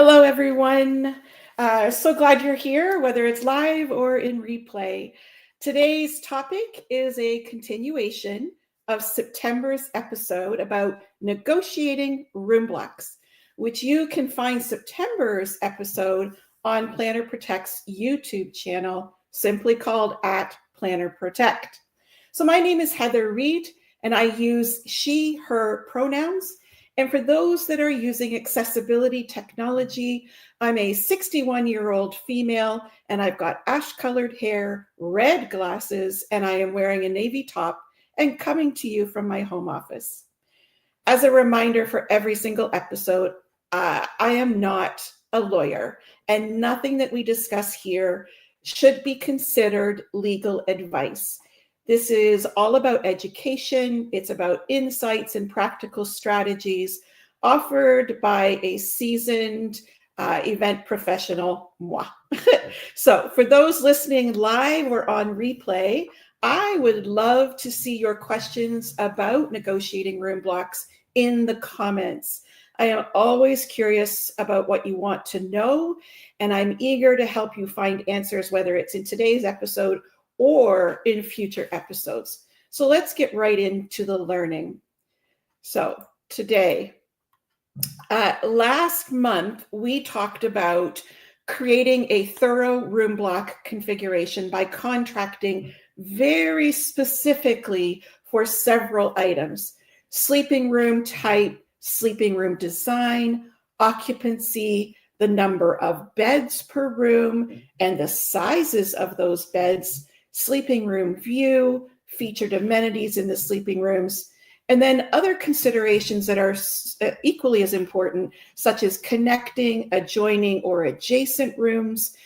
Hello, everyone. So glad you're here, whether it's live or in replay. Today's topic is a continuation of September's episode about negotiating room blocks, which you can find September's episode on Planner Protect's YouTube channel, simply called @plannerprotect. So my name is Heather Reed, and I use she, her pronouns. And for those that are using accessibility technology, I'm a 61-year-old female, and I've got ash-colored hair, red glasses, and I am wearing a navy top and coming to you from my home office. As a reminder for every single episode, I am not a lawyer, and nothing that we discuss here should be considered legal advice. This is all about education. It's about insights and practical strategies offered by a seasoned event professional, moi. So for those listening live or on replay, I would love to see your questions about negotiating room blocks in the comments. I am always curious about what you want to know, and I'm eager to help you find answers, whether it's in today's episode or in future episodes. So let's get right into the learning. So today, last month, we talked about creating a thorough room block configuration by contracting very specifically for several items: sleeping room type, sleeping room design, occupancy, the number of beds per room and the sizes of those beds, sleeping room view, featured amenities in the sleeping rooms, and then other considerations that are equally as important, such as connecting, adjoining, or adjacent rooms,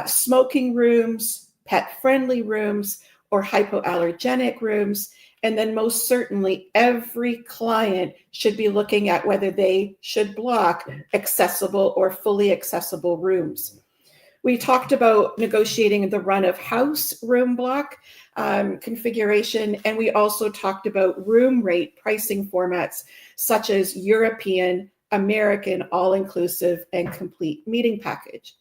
smoking rooms, pet-friendly rooms, or hypoallergenic rooms. And then most certainly, every client should be looking at whether they should block accessible or fully accessible rooms. We talked about negotiating the run of house room block configuration, and we also talked about room rate pricing formats such as European, American, all-inclusive, and complete meeting package.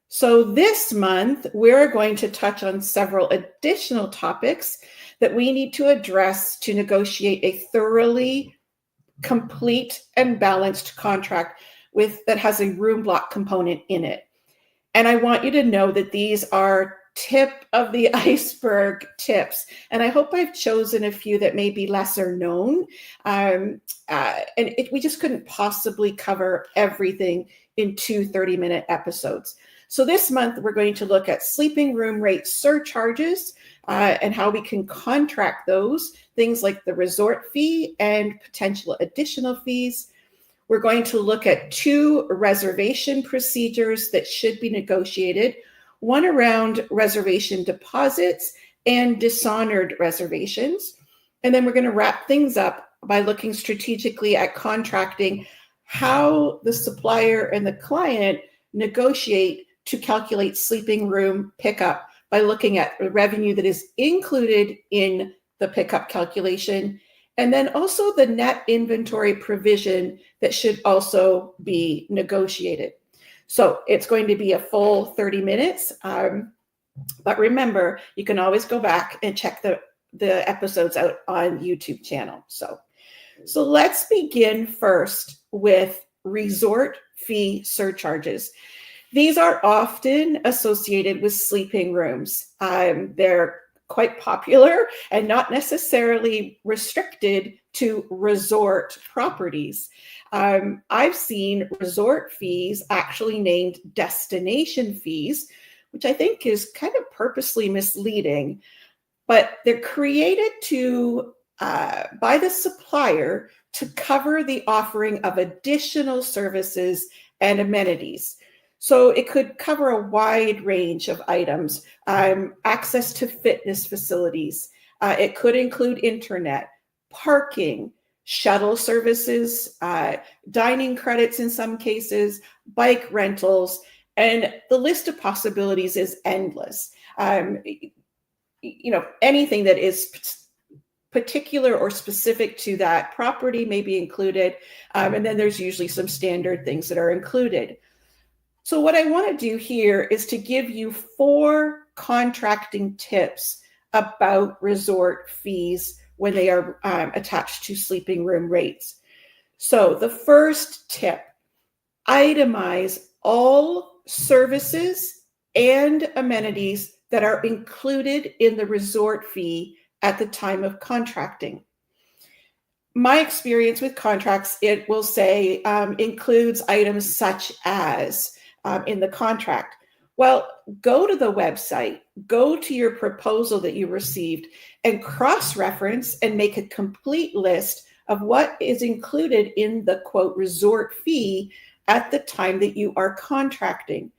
So this month, we're going to touch on several additional topics that we need to address to negotiate a thoroughly complete and balanced contract that has a room block component in it. And I want you to know that these are tip of the iceberg tips. And I hope I've chosen a few that may be lesser known. We just couldn't possibly cover everything in 2 30-minute episodes. So this month, we're going to look at sleeping room rate surcharges and how we can contract those, things like the resort fee and potential additional fees. We're going to look at 2 reservation procedures that should be negotiated, one around reservation deposits and dishonored reservations. And then we're going to wrap things up by looking strategically at contracting, how the supplier and the client negotiate to calculate sleeping room pickup by looking at the revenue that is included in the pickup calculation, and then also the net inventory provision that should also be negotiated. So it's going to be a full 30 minutes. But remember, you can always go back and check the episodes out on YouTube channel. So let's begin first with resort fee surcharges. These are often associated with sleeping rooms. They're quite popular and not necessarily restricted to resort properties. I've seen resort fees actually named destination fees, which I think is kind of purposely misleading, but they're created by the supplier to cover the offering of additional services and amenities. So it could cover a wide range of items, access to fitness facilities. It could include internet, parking, shuttle services, dining credits in some cases, bike rentals, and the list of possibilities is endless. Anything that is particular or specific to that property may be included. And then there's usually some standard things that are included. So what I want to do here is to give you 4 contracting tips about resort fees when they are attached to sleeping room rates. So the first tip, itemize all services and amenities that are included in the resort fee at the time of contracting. My experience with contracts, it will say includes items such as in the contract. Well, go to the website, go to your proposal that you received, and cross-reference and make a complete list of what is included in the quote resort fee at the time that you are contracting.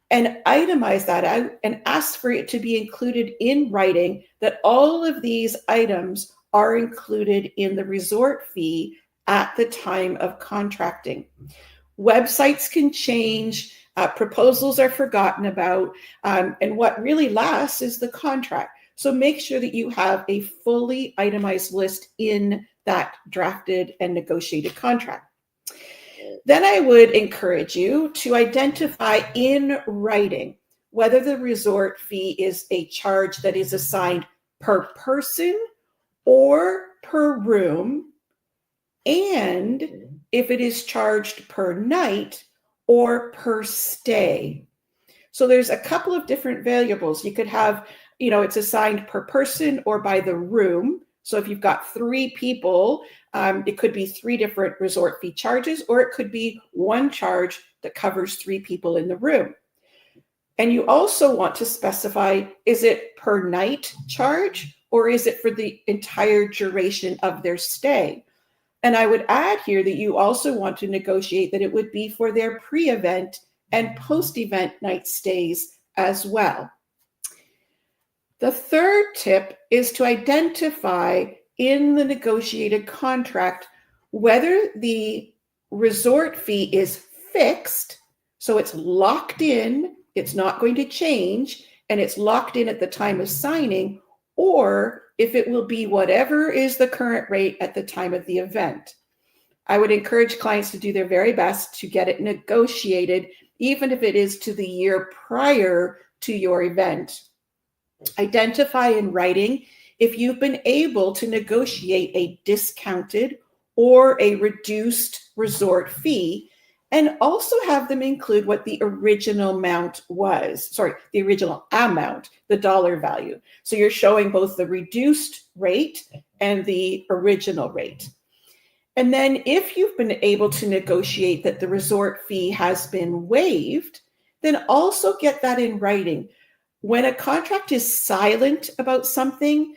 And itemize that out and ask for it to be included in writing that all of these items are included in the resort fee at the time of contracting. Websites can change, proposals are forgotten about, and what really lasts is the contract. So make sure that you have a fully itemized list in that drafted and negotiated contract. Then I would encourage you to identify in writing whether the resort fee is a charge that is assigned per person or per room, and if it is charged per night or per stay. So there's a couple of different variables. You could have, it's assigned per person or by the room. So if you've got 3 people, it could be 3 different resort fee charges, or it could be one charge that covers 3 people in the room. And you also want to specify, is it per night charge or is it for the entire duration of their stay? And I would add here that you also want to negotiate that it would be for their pre-event and post-event night stays as well. The third tip is to identify in the negotiated contract whether the resort fee is fixed, so it's locked in, it's not going to change, and it's locked in at the time of signing, or if it will be whatever is the current rate at the time of the event. I would encourage clients to do their very best to get it negotiated, even if it is to the year prior to your event. Identify in writing if you've been able to negotiate a discounted or a reduced resort fee, and also have them include what the original amount was. The original amount, the dollar value. So you're showing both the reduced rate and the original rate. And then if you've been able to negotiate that the resort fee has been waived, then also get that in writing. When a contract is silent about something,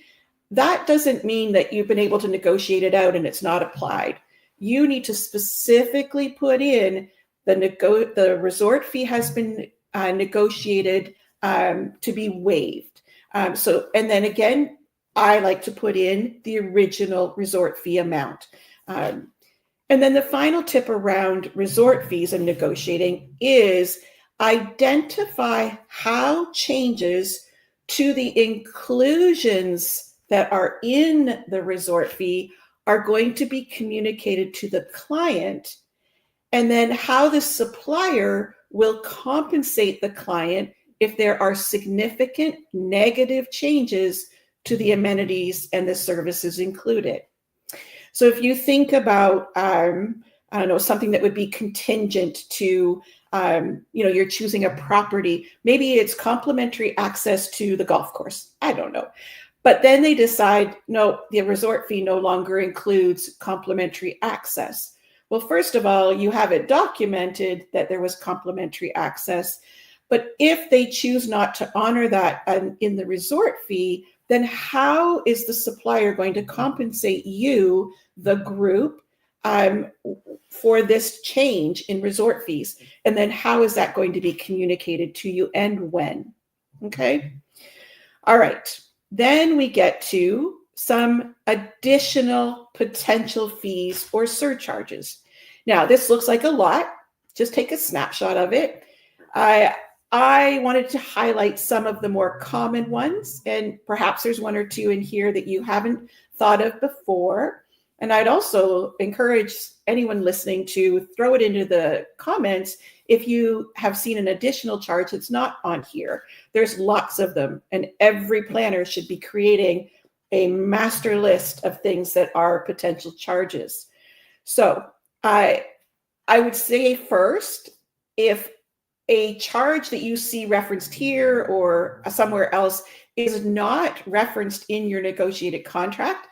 that doesn't mean that you've been able to negotiate it out and it's not applied. You need to specifically put in the resort fee has been negotiated to be waived. And then again, I like to put in the original resort fee amount. And then the final tip around resort fees and negotiating is identify how changes to the inclusions that are in the resort fee are going to be communicated to the client, and then how the supplier will compensate the client if there are significant negative changes to the amenities and the services included. So if you think about, something that would be contingent to, you're choosing a property, maybe it's complimentary access to the golf course. I don't know. But then they decide, no, the resort fee no longer includes complimentary access. Well, first of all, you have it documented that there was complimentary access. But if they choose not to honor that in the resort fee, then how is the supplier going to compensate you, the group, for this change in resort fees? And then how is that going to be communicated to you and when? Okay. All right. Then we get to some additional potential fees or surcharges. Now, this looks like a lot. Just take a snapshot of it. I wanted to highlight some of the more common ones, and perhaps there's one or two in here that you haven't thought of before. And I'd also encourage anyone listening to throw it into the comments if you have seen an additional charge that's not on here. There's lots of them, and every planner should be creating a master list of things that are potential charges. So I would say first, if a charge that you see referenced here or somewhere else is not referenced in your negotiated contract,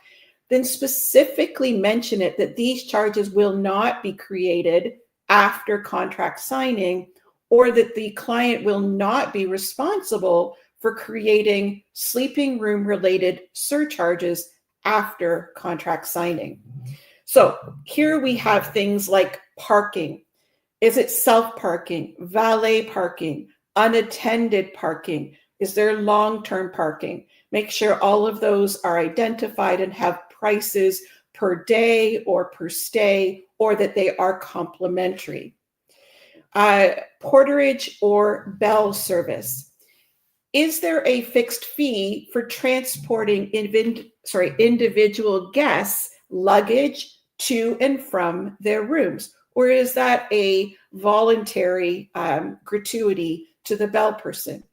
then specifically mention it that these charges will not be created after contract signing, or that the client will not be responsible for creating sleeping room related surcharges after contract signing. So here we have things like parking. Is it self-parking, valet parking, unattended parking? Is there long-term parking? Make sure all of those are identified and have prices per day or per stay, or that they are complimentary. Porterage or bell service. Is there a fixed fee for transporting individual guests' luggage to and from their rooms? Or is that a voluntary gratuity to the bell person?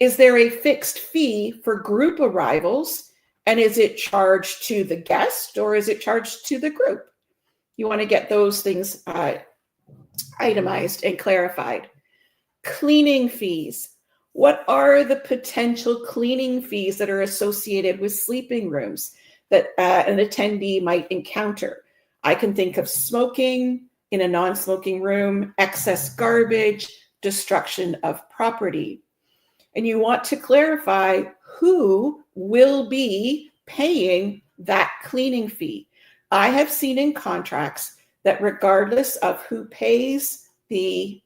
Is there a fixed fee for group arrivals? And is it charged to the guest or is it charged to the group? You want to get those things itemized and clarified. Cleaning fees. What are the potential cleaning fees that are associated with sleeping rooms that an attendee might encounter? I can think of smoking in a non-smoking room, excess garbage, destruction of property. And you want to clarify who will be paying that cleaning fee. I have seen in contracts that regardless of who pays the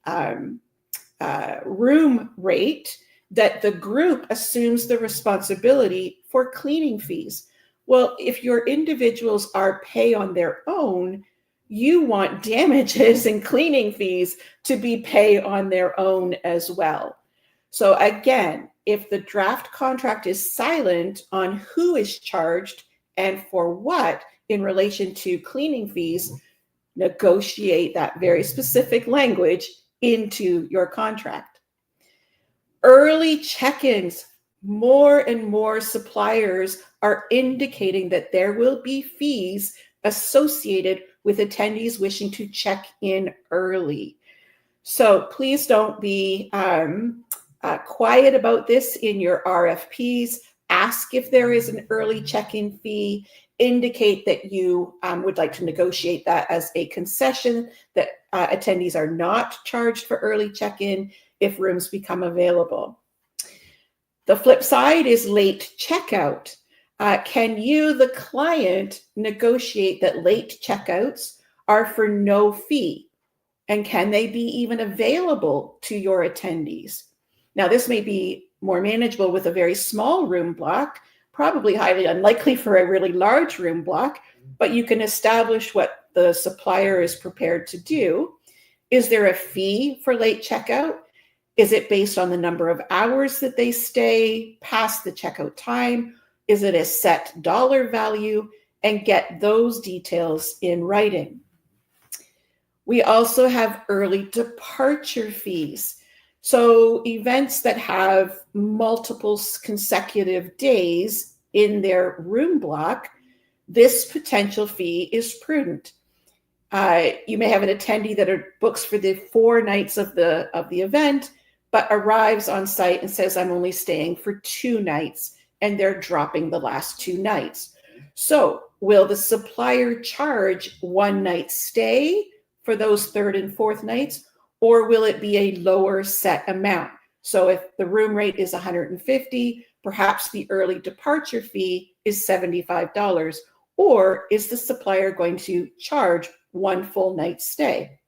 room rate, that the group assumes the responsibility for cleaning fees. Well, if your individuals are pay on their own, you want damages and cleaning fees to be pay on their own as well. So again, if the draft contract is silent on who is charged and for what in relation to cleaning fees, negotiate that very specific language into your contract. Early check-ins. More and more suppliers are indicating that there will be fees associated with attendees wishing to check in early. So please don't be quiet about this in your RFPs. Ask if there is an early check-in fee. Indicate that you would like to negotiate that as a concession, that attendees are not charged for early check-in if rooms become available. The flip side is late checkout. Can you, the client, negotiate that late checkouts are for no fee? And can they be even available to your attendees? Now, this may be more manageable with a very small room block, probably highly unlikely for a really large room block, but you can establish what the supplier is prepared to do. Is there a fee for late checkout? Is it based on the number of hours that they stay past the checkout time? Is it a set dollar value? And get those details in writing. We also have early departure fees. So events that have multiple consecutive days in their room block, this potential fee is prudent. You may have an attendee that books for the 4 nights of the event, but arrives on site and says, I'm only staying for 2 nights, and they're dropping the last 2 nights. So will the supplier charge 1 night stay for those 3rd and 4th nights, or will it be a lower set amount? So if the room rate is $150, perhaps the early departure fee is $75, or is the supplier going to charge 1 full night's stay?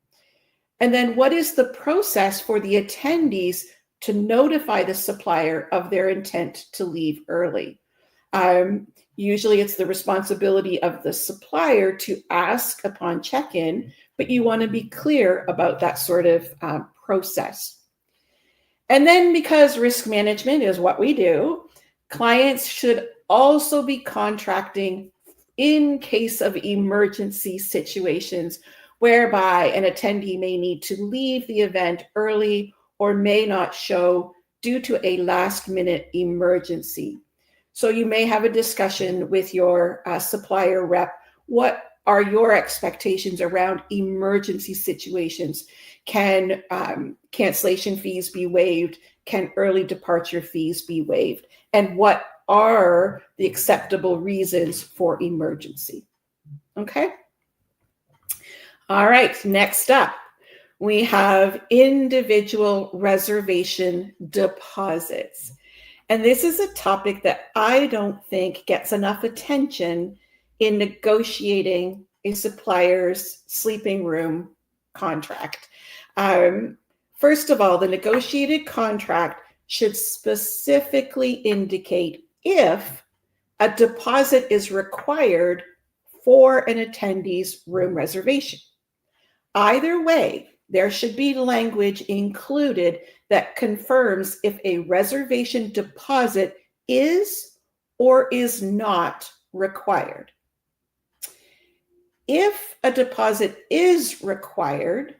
And then what is the process for the attendees to notify the supplier of their intent to leave early? Usually it's the responsibility of the supplier to ask upon check-in, but you want to be clear about that sort of process. And then, because risk management is what we do, clients should also be contracting in case of emergency situations whereby an attendee may need to leave the event early or may not show due to a last-minute emergency. So you may have a discussion with your supplier rep. What are your expectations around emergency situations? Can cancellation fees be waived? Can early departure fees be waived? And what are the acceptable reasons for emergency? Okay. All right, next up, we have individual reservation deposits. And this is a topic that I don't think gets enough attention in negotiating a supplier's sleeping room contract. First of all, the negotiated contract should specifically indicate if a deposit is required for an attendee's room reservation. Either way, there should be language included that confirms if a reservation deposit is or is not required. If a deposit is required,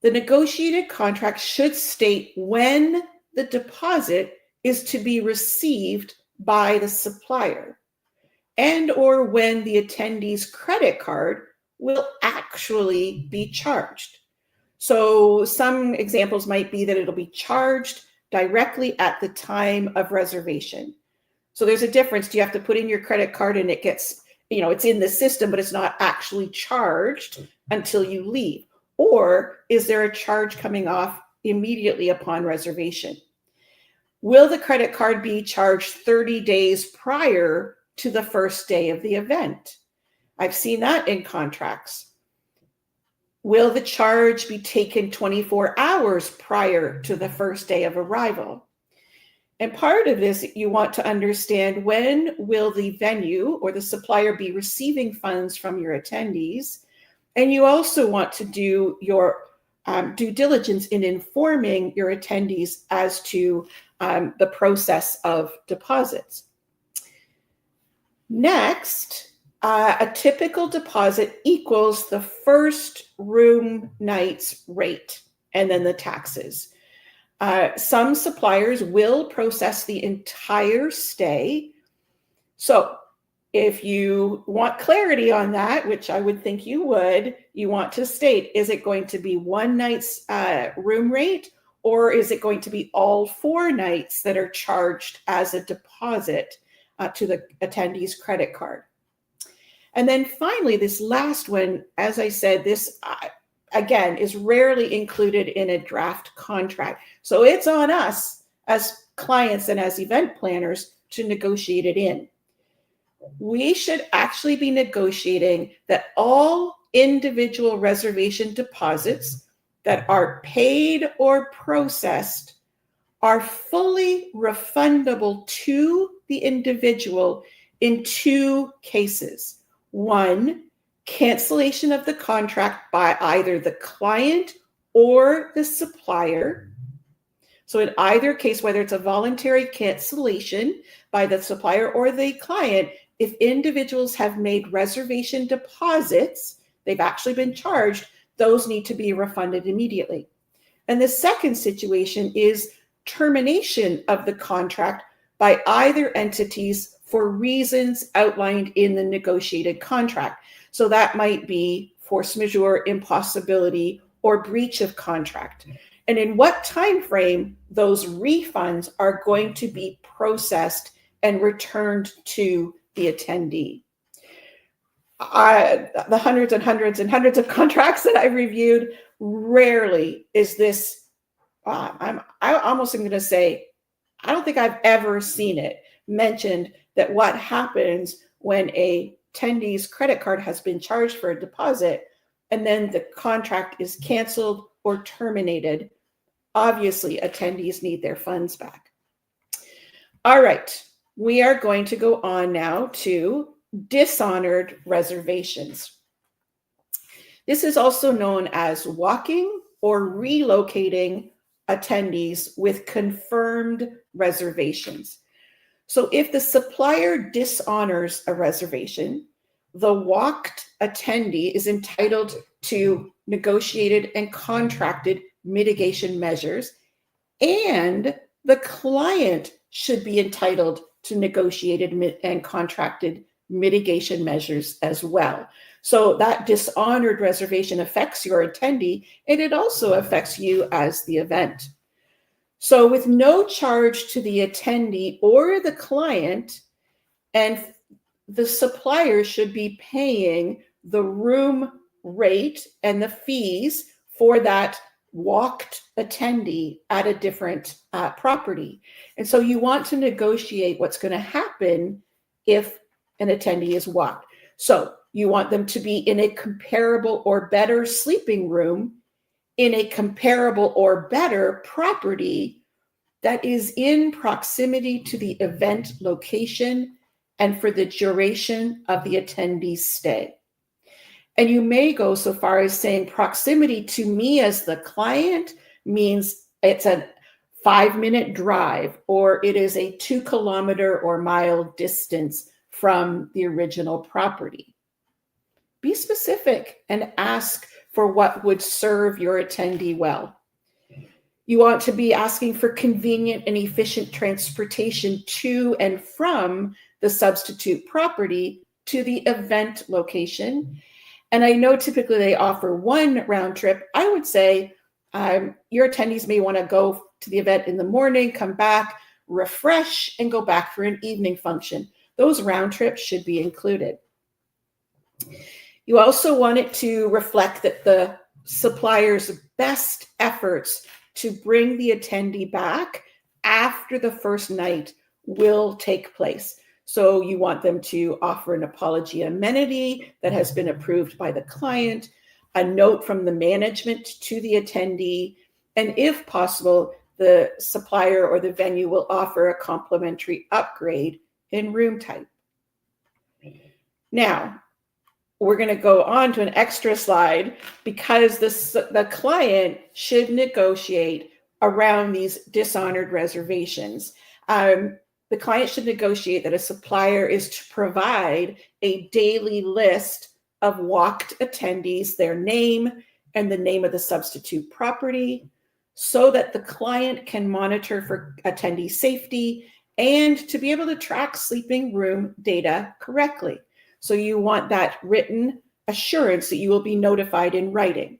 the negotiated contract should state when the deposit is to be received by the supplier and or when the attendee's credit card will actually be charged. So some examples might be that it'll be charged directly at the time of reservation. So there's a difference. Do you have to put in your credit card and it gets, it's in the system, but it's not actually charged until you leave? Or is there a charge coming off immediately upon reservation? Will the credit card be charged 30 days prior to the first day of the event? I've seen that in contracts. Will the charge be taken 24 hours prior to the first day of arrival? And part of this, you want to understand when will the venue or the supplier be receiving funds from your attendees. And you also want to do your due diligence in informing your attendees as to the process of deposits. Next, a typical deposit equals the first room night's rate and then the taxes. Some suppliers will process the entire stay. So if you want clarity on that, which I would think you would, you want to state, is it going to be one night's room rate, or is it going to be all 4 nights that are charged as a deposit to the attendee's credit card? And then finally, this last one, as I said, this again is rarely included in a draft contract. So it's on us as clients and as event planners to negotiate it in. We should actually be negotiating that all individual reservation deposits that are paid or processed are fully refundable to the individual in 2 cases. 1, cancellation of the contract by either the client or the supplier. So in either case, whether it's a voluntary cancellation by the supplier or the client, if individuals have made reservation deposits, they've actually been charged, those need to be refunded immediately. And the second situation is termination of the contract by either entities for reasons outlined in the negotiated contract. So that might be force majeure, impossibility, or breach of contract. And in what time frame those refunds are going to be processed and returned to the attendee. The hundreds and hundreds and hundreds of contracts that I've reviewed, rarely is this, I almost am going to say, I don't think I've ever seen it mentioned that what happens when a attendee's credit card has been charged for a deposit and then the contract is canceled or terminated. Obviously, attendees need their funds back. All right, we are going to go on now to dishonored reservations. This is also known as walking or relocating attendees with confirmed reservations. So if the supplier dishonors a reservation, the walked attendee is entitled to negotiated and contracted mitigation measures, and the client should be entitled to negotiated and contracted mitigation measures as well. So that dishonored reservation affects your attendee, and it also affects you as the event. So with no charge to the attendee or the client, and the supplier should be paying the room rate and the fees for that walked attendee at a different property. And so you want to negotiate what's going to happen if an attendee is walked. So you want them to be in a comparable or better sleeping room in a comparable or better property that is in proximity to the event location and for the duration of the attendee's stay. And you may go so far as saying proximity to me as the client means it's a 5-minute drive, or it is a 2-kilometer or mile distance from the original property. Be specific and ask for what would serve your attendee well. You want to be asking for convenient and efficient transportation to and from the substitute property to the event location. And I know typically they offer one round trip. I would say your attendees may want to go to the event in the morning, come back, refresh, and go back for an evening function. Those round trips should be included. You also want it to reflect that the supplier's best efforts to bring the attendee back after the first night will take place. So you want them to offer an apology amenity that has been approved by the client, a note from the management to the attendee, and if possible, the supplier or the venue will offer a complimentary upgrade in room type. Now, we're going to go on to an extra slide because the client should negotiate around these dishonored reservations. The client should negotiate that a supplier is to provide a daily list of walked attendees, their name and the name of the substitute property, so that the client can monitor for attendee safety and to be able to track sleeping room data correctly. So you want that written assurance that you will be notified in writing.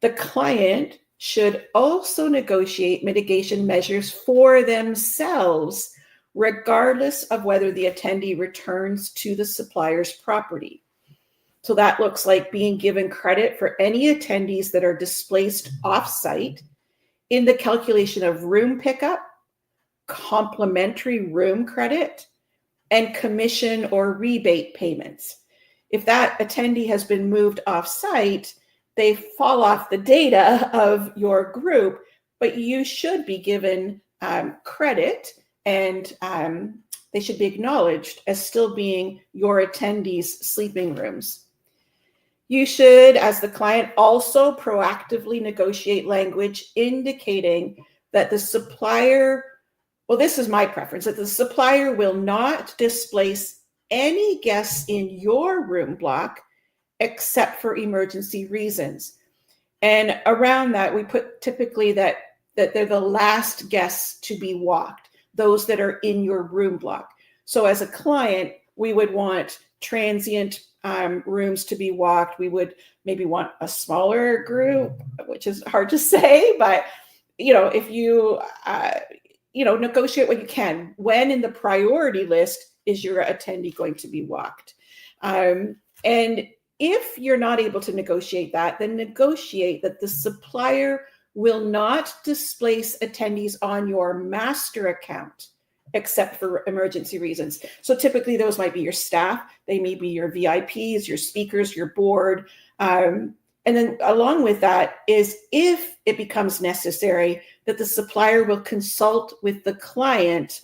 The client should also negotiate mitigation measures for themselves, regardless of whether the attendee returns to the supplier's property. So that looks like being given credit for any attendees that are displaced off-site in the calculation of room pickup, complimentary room credit, and commission or rebate payments. If that attendee has been moved off-site, they fall off the data of your group, but you should be given credit, and they should be acknowledged as still being your attendees' sleeping rooms. You should, as the client, also proactively negotiate language indicating that the supplier, well, this is my preference, that the supplier will not displace any guests in your room block except for emergency reasons. And around that, we put typically that they're the last guests to be walked, those that are in your room block. So as a client, we would want transient rooms to be walked. We would maybe want a smaller group, which is hard to say, but if you negotiate what you can. When in the priority list is your attendee going to be walked? And if you're not able to negotiate that, then negotiate that the supplier will not displace attendees on your master account except for emergency reasons. So typically those might be your staff, they may be your VIPs, your speakers, your board. And then along with that is, if it becomes necessary, that the supplier will consult with the client,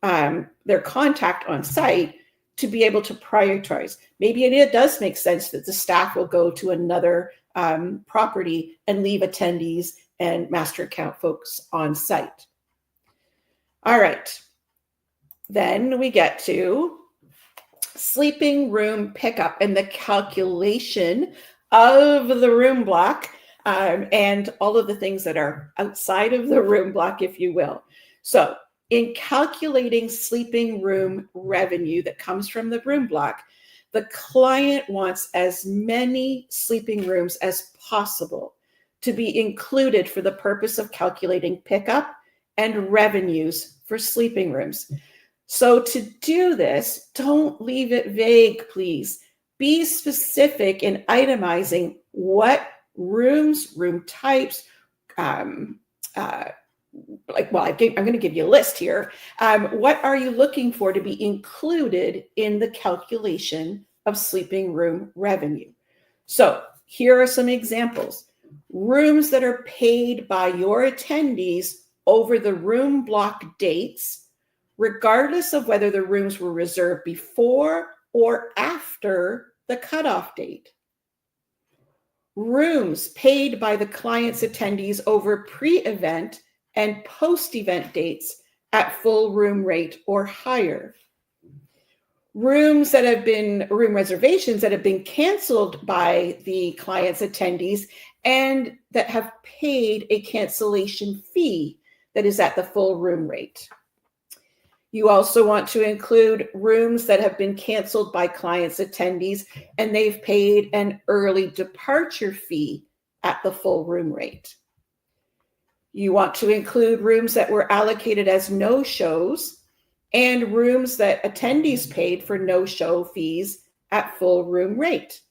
their contact on site, to be able to prioritize. Maybe it does make sense that the staff will go to another property and leave attendees and master account folks on site. All right. Then we get to sleeping room pickup and the calculation of the room block, and all of the things that are outside of the room block, if you will. So in calculating sleeping room revenue that comes from the room block, the client wants as many sleeping rooms as possible to be included for the purpose of calculating pickup and revenues for sleeping rooms. So to do this, don't leave it vague, please. Be specific in itemizing what rooms, room types, I'm going to give you a list here. What are you looking for to be included in the calculation of sleeping room revenue? So here are some examples. Rooms that are paid by your attendees over the room block dates, regardless of whether the rooms were reserved before or after the cutoff date. Rooms paid by the client's attendees over pre-event and post-event dates at full room rate or higher. Room reservations that have been canceled by the client's attendees and that have paid a cancellation fee that is at the full room rate. You also want to include rooms that have been canceled by clients' attendees and they've paid an early departure fee at the full room rate. You want to include rooms that were allocated as no-shows and rooms that attendees paid for no-show fees at full room rate.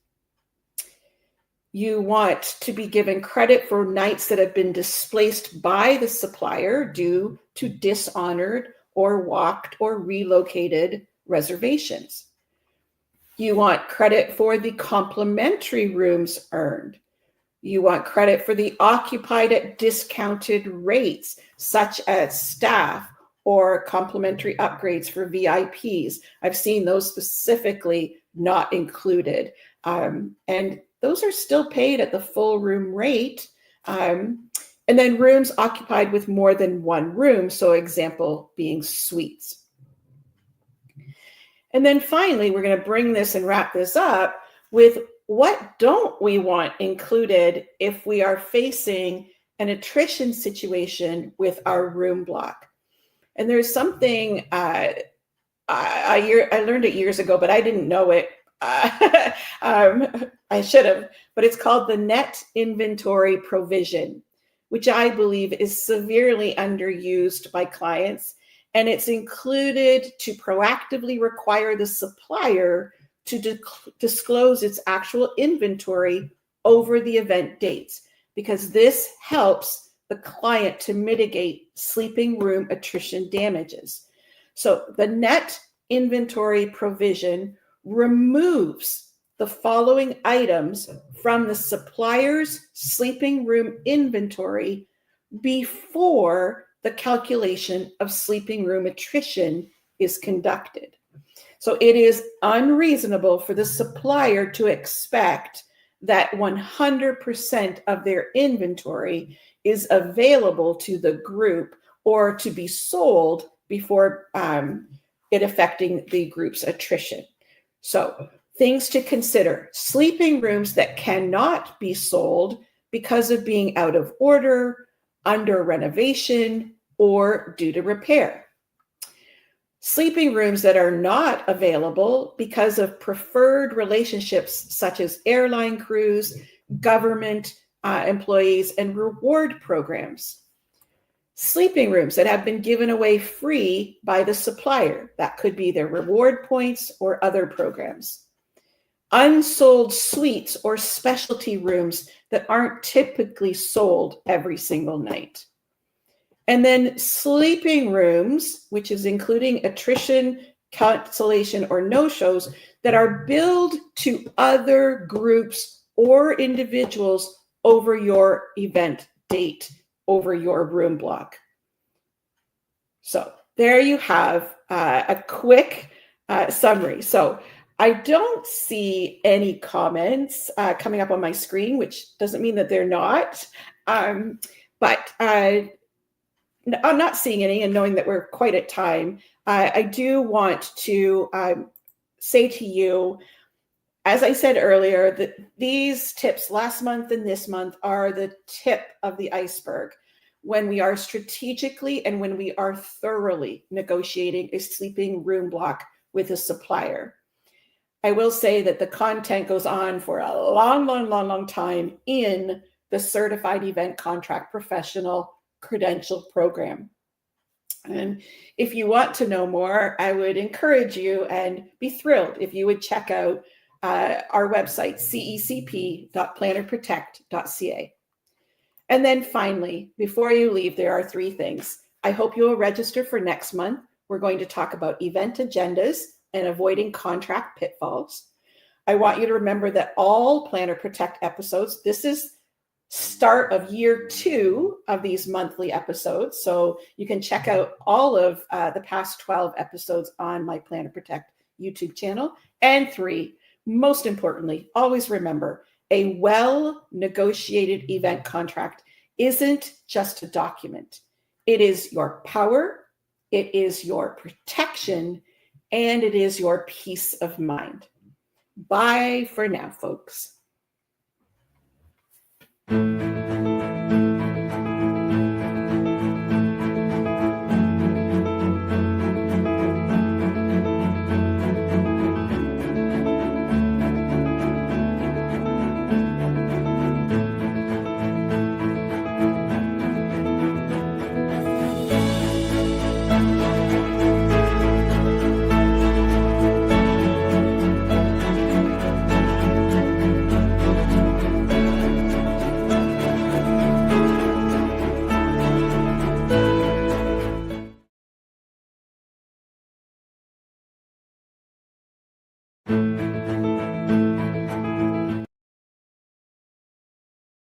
You want to be given credit for nights that have been displaced by the supplier due to dishonored or walked or relocated reservations. You want credit for the complimentary rooms earned. You want credit for the occupied at discounted rates, such as staff or complimentary upgrades for VIPs. I've seen those specifically not included. And those are still paid at the full room rate. And then rooms occupied with more than one room, so example being suites. And then finally, we're going to bring this and wrap this up with what don't we want included if we are facing an attrition situation with our room block. And there's something, I learned it years ago, but I didn't know it. I should have, but it's called the net inventory provision, which I believe is severely underused by clients. And it's included to proactively require the supplier to disclose its actual inventory over the event dates, because this helps the client to mitigate sleeping room attrition damages. So the net inventory provision removes the following items from the supplier's sleeping room inventory before the calculation of sleeping room attrition is conducted. So it is unreasonable for the supplier to expect that 100% of their inventory is available to the group or to be sold before it affecting the group's attrition. So things to consider: sleeping rooms that cannot be sold because of being out of order, under renovation, or due to repair. Sleeping rooms that are not available because of preferred relationships such as airline crews, government employees, and reward programs. Sleeping rooms that have been given away free by the supplier. That could be their reward points or other programs. Unsold suites or specialty rooms that aren't typically sold every single night. And then sleeping rooms, which is including attrition, cancellation, or no-shows that are billed to other groups or individuals over your event date, over your room block. So there you have a quick summary. So I don't see any comments coming up on my screen, which doesn't mean that they're not. But I'm not seeing any, and knowing that we're quite at time, I do want to say to you, as I said earlier, that these tips last month and this month are the tip of the iceberg when we are strategically and when we are thoroughly negotiating a sleeping room block with a supplier. I will say that the content goes on for a long time in the Certified Event Contract Professional Credential Program. And if you want to know more, I would encourage you and be thrilled if you would check out our website, cecp.plannerprotect.ca. And then finally, before you leave, there are 3 things. I hope you will register for next month. We're going to talk about event agendas and avoiding contract pitfalls. I want you to remember that all Planner Protect episodes, this is start of year 2 of these monthly episodes. So you can check out all of the past 12 episodes on my Planner Protect YouTube channel. And 3, most importantly, always remember, a well-negotiated event contract isn't just a document. It is your power, it is your protection, and it is your peace of mind. Bye for now, folks.